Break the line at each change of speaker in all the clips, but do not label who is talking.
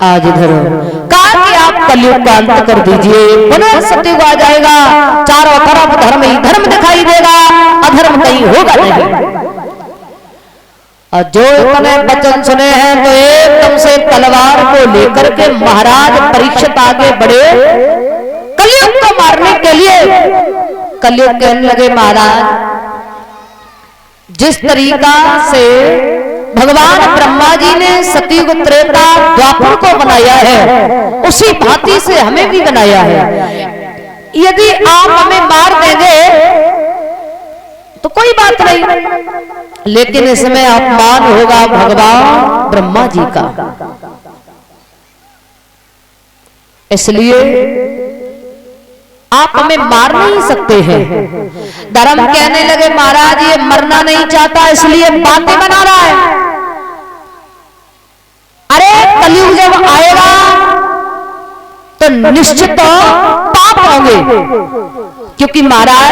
आज इधर कहा कि आप कलयुग का अंत कर दीजिए, पुनः सतयुग आ जाएगा, चारों तरफ धर्म ही धर्म दिखाई देगा, अधर्म कहीं होगा नहीं। और जो इतने वचन सुने हैं तो एकदम से तलवार को लेकर के महाराज परीक्षित आगे बढ़े कलयुग को मारने के लिए। कलयुग कहने लगे महाराज जिस तरीका से भगवान ब्रह्मा जी ने सतयुग त्रेता द्वापर को बनाया है उसी भांति से हमें भी बनाया है। यदि आप हमें मार देंगे तो कोई बात नहीं, लेकिन इसमें अपमान होगा भगवान ब्रह्मा जी का, इसलिए आप हमें मार नहीं सकते हैं। धर्म कहने लगे महाराज ये मरना नहीं चाहता इसलिए बातें बना रहा है। अरे कलयुग जब आएगा तो निश्चित पाप होंगे, क्योंकि महाराज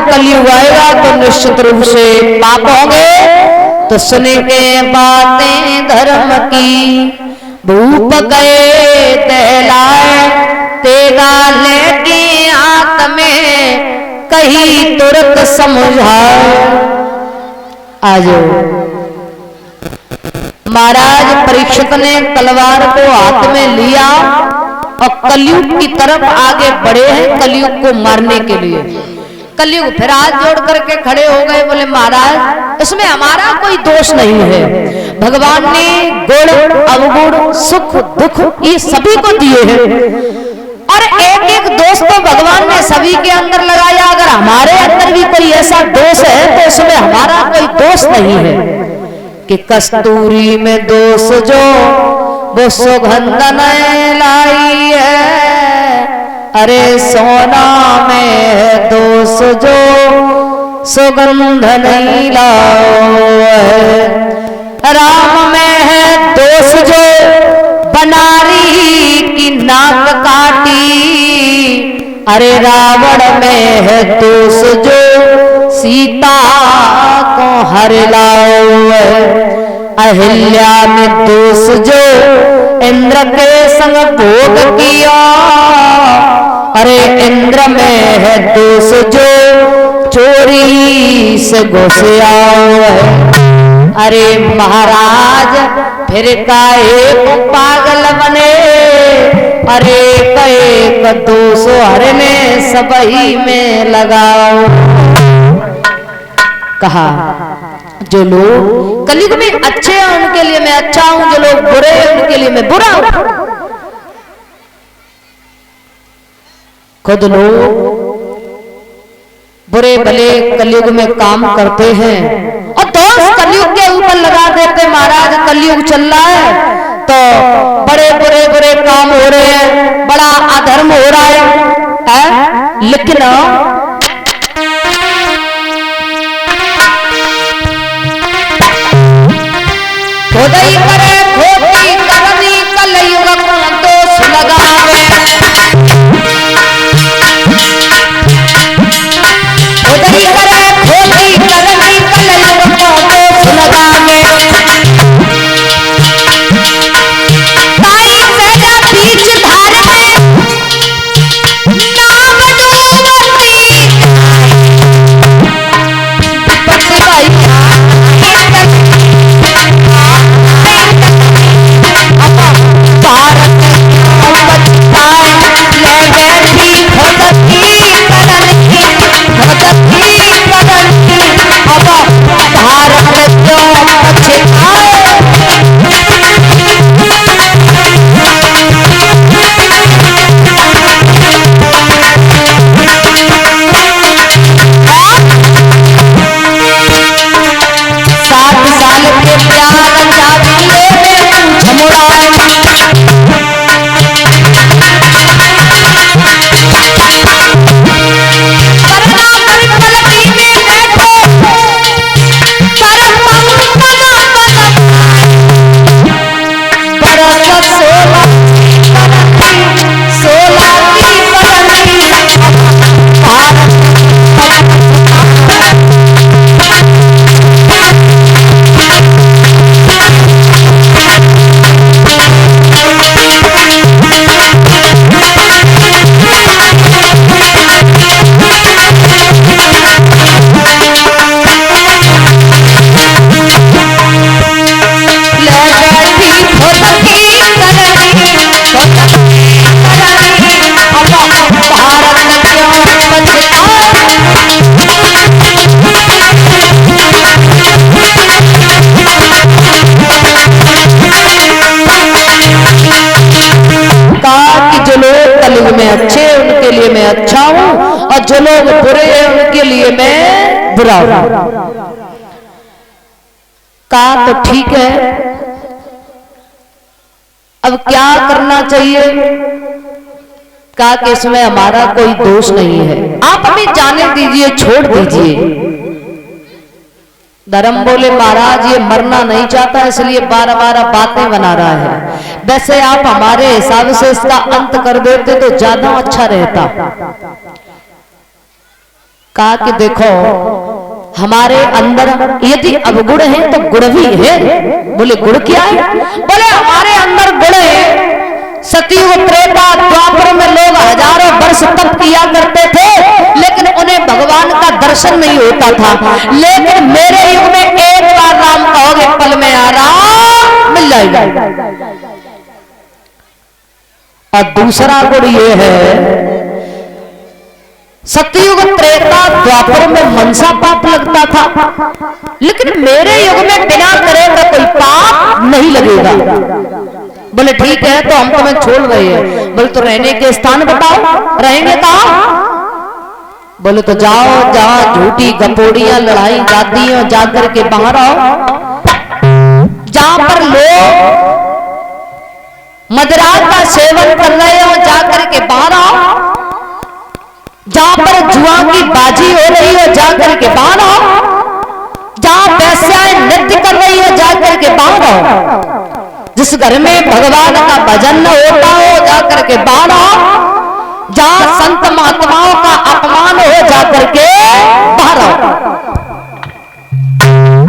कलयुग आएगा तो निश्चित रूप से पाप होंगे। तो सुने के बातें धर्म की भूप गए दहलाए तेगा लेके आंत में कहीं तुरंत समझाए। आज महाराज परीक्षित ने तलवार को हाथ में लिया और कलयुग की तरफ आगे बढ़े हैं कलयुग को मारने के लिए। कलयुग फिर हाथ जोड़ करके खड़े हो गए, बोले महाराज इसमें हमारा कोई दोष नहीं है, भगवान ने गुण अवगुण सुख दुख ये सभी को दिए हैं और एक एक दोष तो भगवान ने सभी के अंदर लगाया। अगर हमारे अंदर भी कोई ऐसा दोष है तो इसमें हमारा कोई दोष नहीं है कि कस्तूरी में दोष जो वो सुगंध नहीं लाई है, अरे सोना में है दोष जो सुगंध नहीं लाओ है, राम में है दोष जो बनारी की नाक काटी, अरे रावण में है दोष जो सीता को हर लाओ है, अहिल्या में दोष जो इंद्र के संग भोग किया, अरे इंद्र में है दोष जो चोरी से घुस आओ है, अरे महाराज फिर काहे को पागल बने, अरे एक दोष हरने सबही में लगाओ। कहा जो लोग कलयुग में अच्छे हैं उनके लिए मैं अच्छा हूं, जो लोग बुरे हैं उनके लिए मैं बुरा हूं। खुद लोग बुरे भले कलयुग में काम करते हैं और दोष कलयुग के ऊपर लगा देते, महाराज कलयुग चल रहा है तो बड़े बुरे बुरे काम हो रहे हैं, बड़ा अधर्म हो रहा है? लेकिन खोदाई करे खोदी करनी कलयुग को दोष लगावे, खोदाई करे खोदी करनी कलयुग को दोष लगावे, ताई मेरा बीच धार में नाम डूबती, पति भाई अच्छे उनके लिए मैं अच्छा हूं और जो लोग बुरे हैं उनके लिए मैं बुरा हूं। कहा तो ठीक है, अब क्या करना चाहिए? कहा कि इसमें हमारा कोई दोष नहीं है, आप हमें जाने दीजिए, छोड़ दीजिए। धर्म बोले महाराज ये मरना नहीं चाहता इसलिए 12-12 बातें बना रहा है, वैसे आप हमारे हिसाब से इसका अंत कर देते तो ज्यादा अच्छा रहता। कहा कि देखो हमारे अंदर यदि अवगुण है तो गुण भी है। बोले गुण क्या है? बोले हमारे अंदर गुण है। सतयुग त्रेता द्वापर में लोग हजारों वर्ष तप किया करते थे लेकिन उन्हें भगवान का दर्शन नहीं होता था, लेकिन मेरे युग में एक बार राम कहोगे पल में आराम मिल जाएगा। और दूसरा गुण ये है सतयुग त्रेता द्वापर में मनसा पाप लगता था, लेकिन मेरे युग में बिना करे का कोई पाप नहीं लगेगा। बोले ठीक है, तो हम तुम्हें छोड़ रहे हैं। बोले तो रहने के स्थान बताओ, रहेंगे कहाँ? बोले तो जाओ जहां झूठी गपोड़ियां लड़ाई जाती हैं जाकर के बाहर आओ, जहां पर लोग मदिरा का सेवन कर रहे हो जाकर के बाहर आओ, जहां पर जुआ की बाजी हो रही हो जाकर के बाहर आओ, जहां वेश्याएं नृत्य कर रही हो जाकर के बाहर आओ, जिस घर में भगवान का भजन न होता हो जाकर के बाहर आओ, जहां संत महात्माओं का अपमान हो जाकर के बाहर आओ।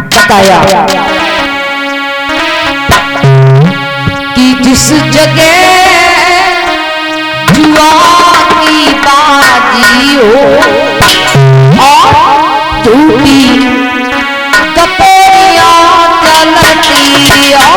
बताया कि जिस जगह जुआ की बाजी हो और झूठी कपोरियां चलती हो,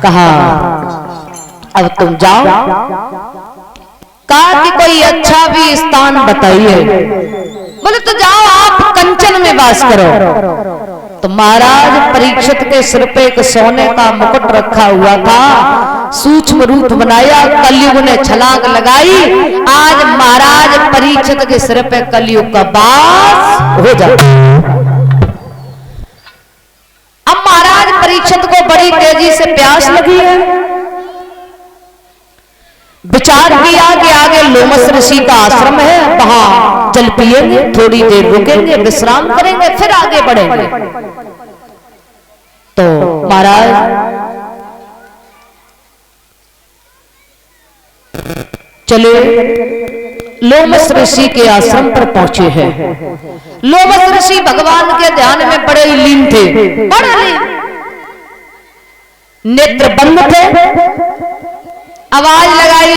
कहा अब तुम जाओ, कहा कि कोई अच्छा भी स्थान बताइए। बोले तो जाओ आप कंचन में वास करो। तो महाराज परीक्षित के सिर पे एक सोने का मुकुट रखा हुआ था, सूक्ष्म रूप बनाया, कलयुग ने छलांग लगाई, आज महाराज परीक्षित के सिर पे कलयुग का वास हो जाए। अब महाराज परीक्षित को बड़ी तेजी से प्यास लगी है, विचार किया कि आगे लोमस ऋषि का आश्रम है, वहां जल पिएंगे, थोड़ी देर रुकेंगे, विश्राम करेंगे, फिर आगे बढ़ेंगे। तो महाराज चले लोमस ऋषि के आश्रम पर पहुंचे हैं। लोमस ऋषि भगवान के ध्यान में बड़े लीन थे, बड़े लीन, नेत्र बंद थे। आवाज लगाई